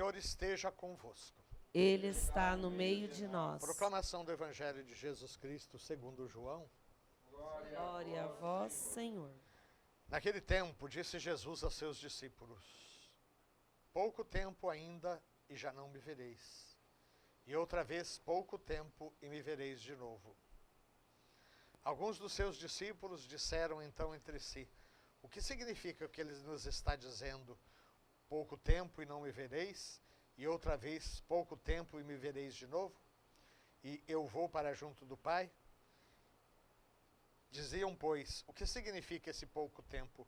Senhor esteja convosco. Ele está no meio de nós. Proclamação do Evangelho de Jesus Cristo segundo João. Glória a vós, Senhor. Naquele tempo, disse Jesus aos seus discípulos: pouco tempo ainda e já não me vereis. E outra vez pouco tempo e me vereis de novo. Alguns dos seus discípulos disseram então entre si: o que significa o que ele nos está dizendo? Pouco tempo e não me vereis, e outra vez pouco tempo e me vereis de novo? E eu vou para junto do Pai? Diziam, pois, o que significa esse pouco tempo?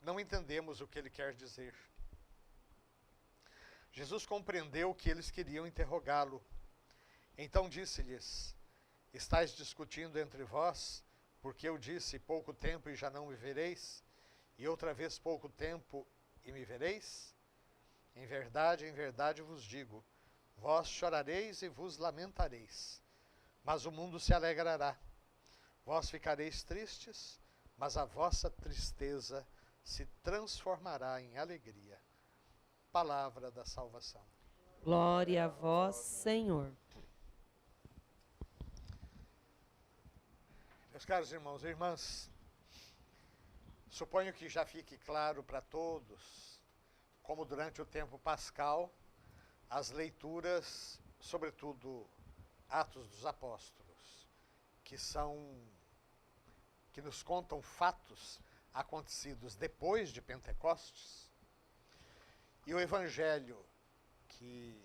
Não entendemos o que ele quer dizer. Jesus compreendeu que eles queriam interrogá-lo. Então disse-lhes: estais discutindo entre vós, porque eu disse pouco tempo e já não me vereis, e outra vez pouco tempo e me vereis? Em verdade vos digo, vós chorareis e vos lamentareis, mas o mundo se alegrará. Vós ficareis tristes, mas a vossa tristeza se transformará em alegria. Palavra da salvação. Glória a vós, Senhor. Meus caros irmãos e irmãs, suponho que já fique claro para todos, como durante o tempo pascal, as leituras, sobretudo Atos dos Apóstolos, que nos contam fatos acontecidos depois de Pentecostes, e o Evangelho, que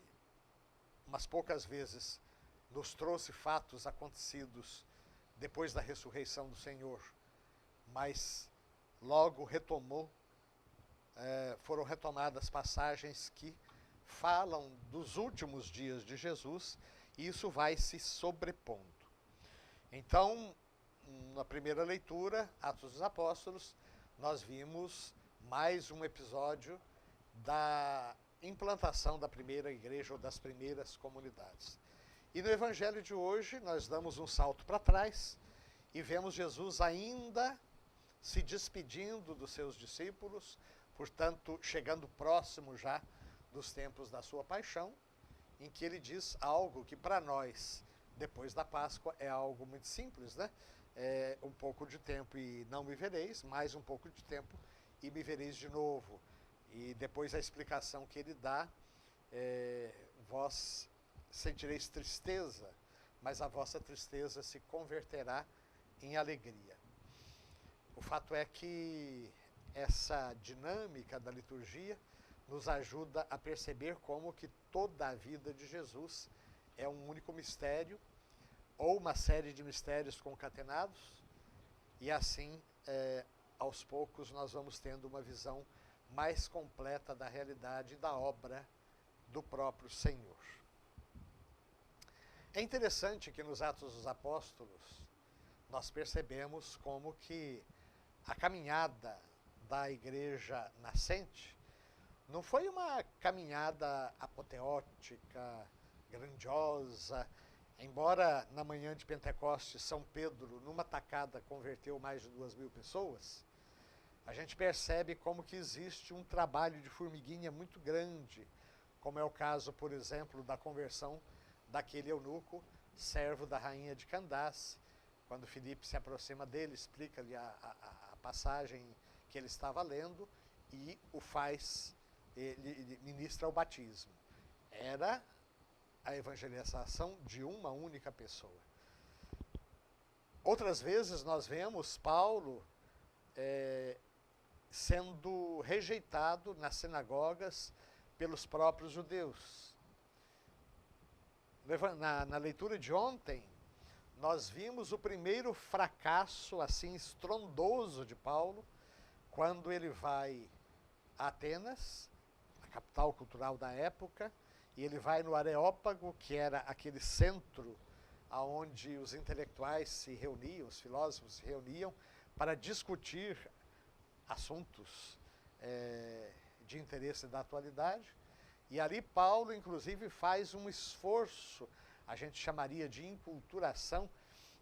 umas poucas vezes nos trouxe fatos acontecidos depois da ressurreição do Senhor, mas logo foram retomadas passagens que falam dos últimos dias de Jesus, e isso vai se sobrepondo. Então, na primeira leitura, Atos dos Apóstolos, nós vimos mais um episódio da implantação da primeira igreja ou das primeiras comunidades. E no Evangelho de hoje, nós damos um salto para trás e vemos Jesus ainda se despedindo dos seus discípulos, portanto, chegando próximo já dos tempos da sua paixão, em que ele diz algo que para nós, depois da Páscoa, é algo muito simples, né? É um pouco de tempo e não me vereis, mais um pouco de tempo e me vereis de novo. E depois a explicação que ele dá, vós sentireis tristeza, mas a vossa tristeza se converterá em alegria. O fato é que essa dinâmica da liturgia nos ajuda a perceber como que toda a vida de Jesus é um único mistério, ou uma série de mistérios concatenados, e assim, aos poucos, nós vamos tendo uma visão mais completa da realidade e da obra do próprio Senhor. É interessante que nos Atos dos Apóstolos nós percebemos como que a caminhada da igreja nascente não foi uma caminhada apoteótica, grandiosa. Embora na manhã de Pentecostes, São Pedro, numa tacada, converteu mais de 2.000 pessoas, a gente percebe como que existe um trabalho de formiguinha muito grande, como é o caso, por exemplo, da conversão daquele eunuco, servo da rainha de Candace. Quando Filipe se aproxima dele, explica-lhe a passagem que ele estava lendo e ele ministra o batismo. Era a evangelização de uma única pessoa. Outras vezes nós vemos Paulo sendo rejeitado nas sinagogas pelos próprios judeus. Na leitura de ontem, nós vimos o primeiro fracasso assim estrondoso de Paulo, quando ele vai a Atenas, a capital cultural da época, e ele vai no Areópago, que era aquele centro onde os intelectuais se reuniam, os filósofos se reuniam para discutir assuntos de interesse da atualidade. E ali Paulo, inclusive, faz um esforço, a gente chamaria de inculturação,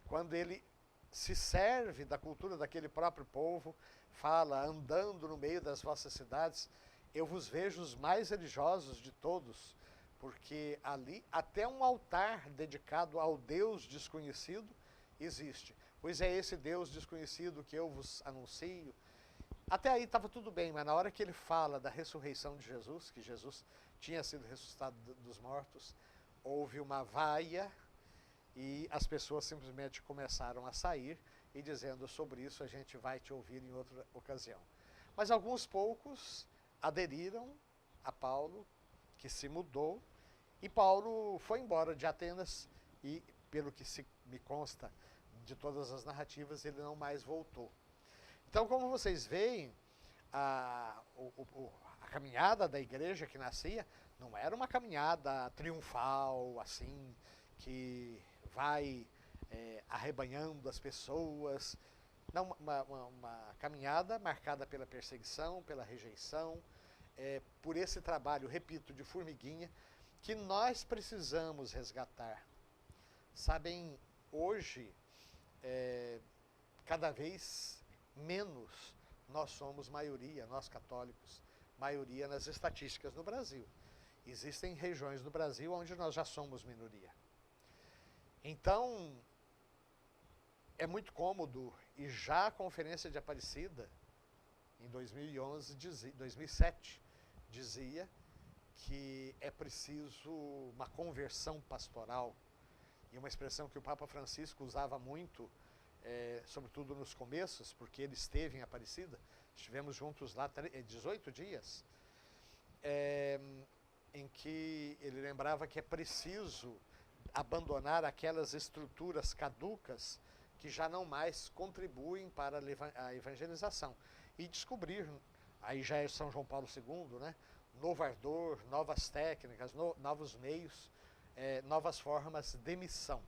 quando ele se serve da cultura daquele próprio povo, fala, andando no meio das vossas cidades, eu vos vejo os mais religiosos de todos, porque ali até um altar dedicado ao Deus desconhecido existe. Pois é esse Deus desconhecido que eu vos anuncio. Até aí estava tudo bem, mas na hora que ele fala da ressurreição de Jesus, que Jesus tinha sido ressuscitado dos mortos, houve uma vaia e as pessoas simplesmente começaram a sair e dizendo: sobre isso a gente vai te ouvir em outra ocasião. Mas alguns poucos aderiram a Paulo, que se mudou, e Paulo foi embora de Atenas e, pelo que me consta de todas as narrativas, ele não mais voltou. Então, como vocês veem, a caminhada da igreja que nascia não era uma caminhada triunfal, assim, que vai arrebanhando as pessoas. Não, uma caminhada marcada pela perseguição, pela rejeição, por esse trabalho, repito, de formiguinha, que nós precisamos resgatar. Sabem, hoje, cada vez menos nós somos maioria, nós católicos, maioria nas estatísticas no Brasil. Existem regiões do Brasil onde nós já somos minoria. Então, é muito cômodo, e já a Conferência de Aparecida, em 2007, dizia que é preciso uma conversão pastoral, e uma expressão que o Papa Francisco usava muito, sobretudo nos começos, porque ele esteve em Aparecida, estivemos juntos lá 18 dias, em que ele lembrava que é preciso abandonar aquelas estruturas caducas que já não mais contribuem para a evangelização, e descobrir, aí já é São João Paulo II, né, novo ardor, novas técnicas, novos meios, novas formas de missão.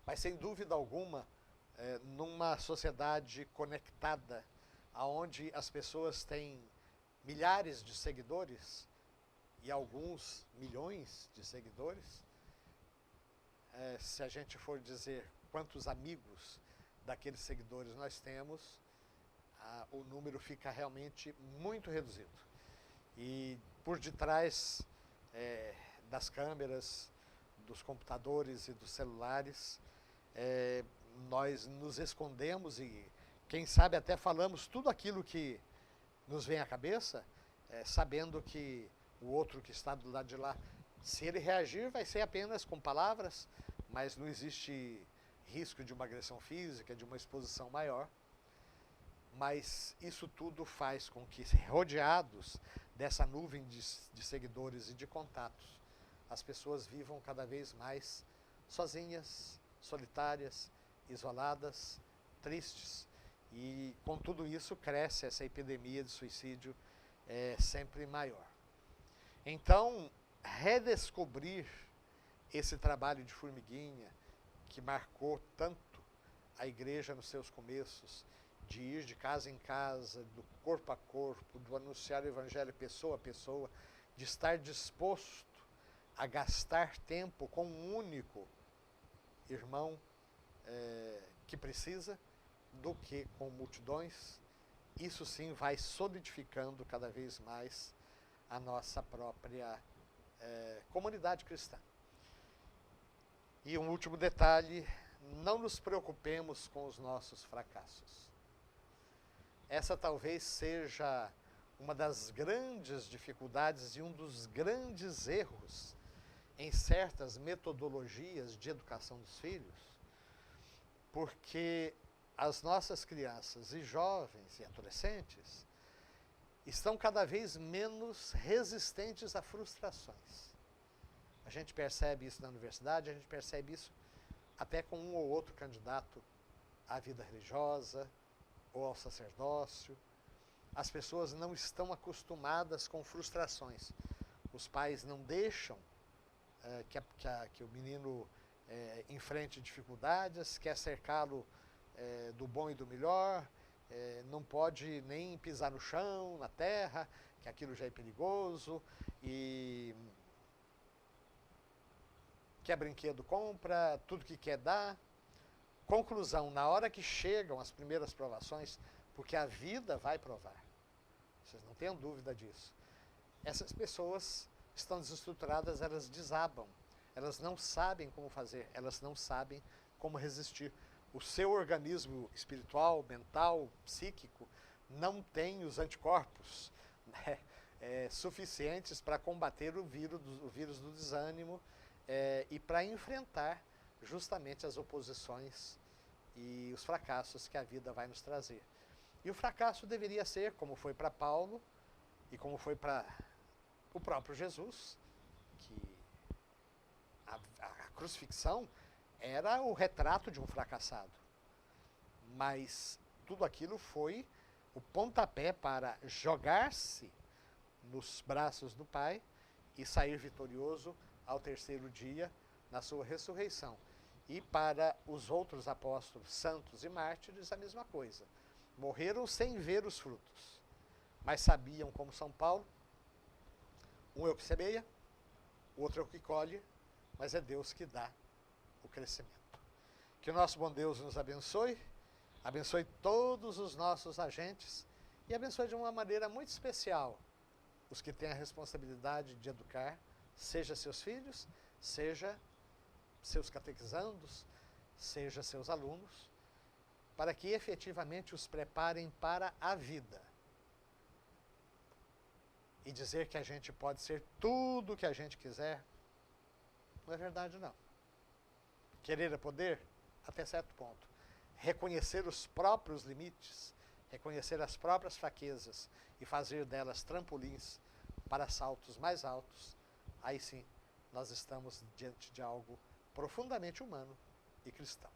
Mas, sem dúvida alguma, numa sociedade conectada, onde as pessoas têm milhares de seguidores e alguns milhões de seguidores, se a gente for dizer quantos amigos daqueles seguidores nós temos, o número fica realmente muito reduzido. E por detrás das câmeras, dos computadores e dos celulares, nós nos escondemos e, quem sabe, até falamos tudo aquilo que nos vem à cabeça, sabendo que o outro que está do lado de lá, se ele reagir, vai ser apenas com palavras, mas não existe risco de uma agressão física, de uma exposição maior. Mas isso tudo faz com que, rodeados dessa nuvem de seguidores e de contatos, as pessoas vivam cada vez mais sozinhas, solitárias, isoladas, tristes. E com tudo isso cresce essa epidemia de suicídio sempre maior. Então, redescobrir esse trabalho de formiguinha que marcou tanto a igreja nos seus começos, de ir de casa em casa, do corpo a corpo, do anunciar o evangelho pessoa a pessoa, de estar disposto a gastar tempo com um único irmão que precisa, do que com multidões. Isso sim vai solidificando cada vez mais a nossa própria comunidade cristã. E um último detalhe: não nos preocupemos com os nossos fracassos. Essa talvez seja uma das grandes dificuldades e um dos grandes erros em certas metodologias de educação dos filhos, porque as nossas crianças e jovens e adolescentes estão cada vez menos resistentes a frustrações. A gente percebe isso na universidade, a gente percebe isso até com um ou outro candidato à vida religiosa ou ao sacerdócio. As pessoas não estão acostumadas com frustrações. Os pais não deixam que o menino enfrente dificuldades, quer cercá-lo do bom e do melhor, não pode nem pisar no chão, na terra, que aquilo já é perigoso, e quer brinquedo, compra, tudo que quer dá. Conclusão: na hora que chegam as primeiras provações, porque a vida vai provar. Vocês não tenham dúvida disso. Essas pessoas estão desestruturadas, elas desabam. Elas não sabem como fazer, elas não sabem como resistir. O seu organismo espiritual, mental, psíquico, não tem os anticorpos, né, suficientes para combater o vírus do desânimo e para enfrentar justamente as oposições e os fracassos que a vida vai nos trazer. E o fracasso deveria ser, como foi para Paulo e como foi para o próprio Jesus, que a crucifixão era o retrato de um fracassado. Mas tudo aquilo foi o pontapé para jogar-se nos braços do Pai e sair vitorioso ao terceiro dia na sua ressurreição. E para os outros apóstolos, santos e mártires, a mesma coisa. Morreram sem ver os frutos, mas sabiam, como São Paulo, um é o que semeia, o outro é o que colhe, mas é Deus que dá o crescimento. Que o nosso bom Deus nos abençoe, abençoe todos os nossos agentes e abençoe de uma maneira muito especial os que têm a responsabilidade de educar, seja seus filhos, seja seus catequizandos, seja seus alunos, para que efetivamente os preparem para a vida. E dizer que a gente pode ser tudo o que a gente quiser, não é verdade, não. Querer é poder, até certo ponto. Reconhecer os próprios limites, reconhecer as próprias fraquezas e fazer delas trampolins para saltos mais altos, aí sim nós estamos diante de algo profundamente humano e cristão.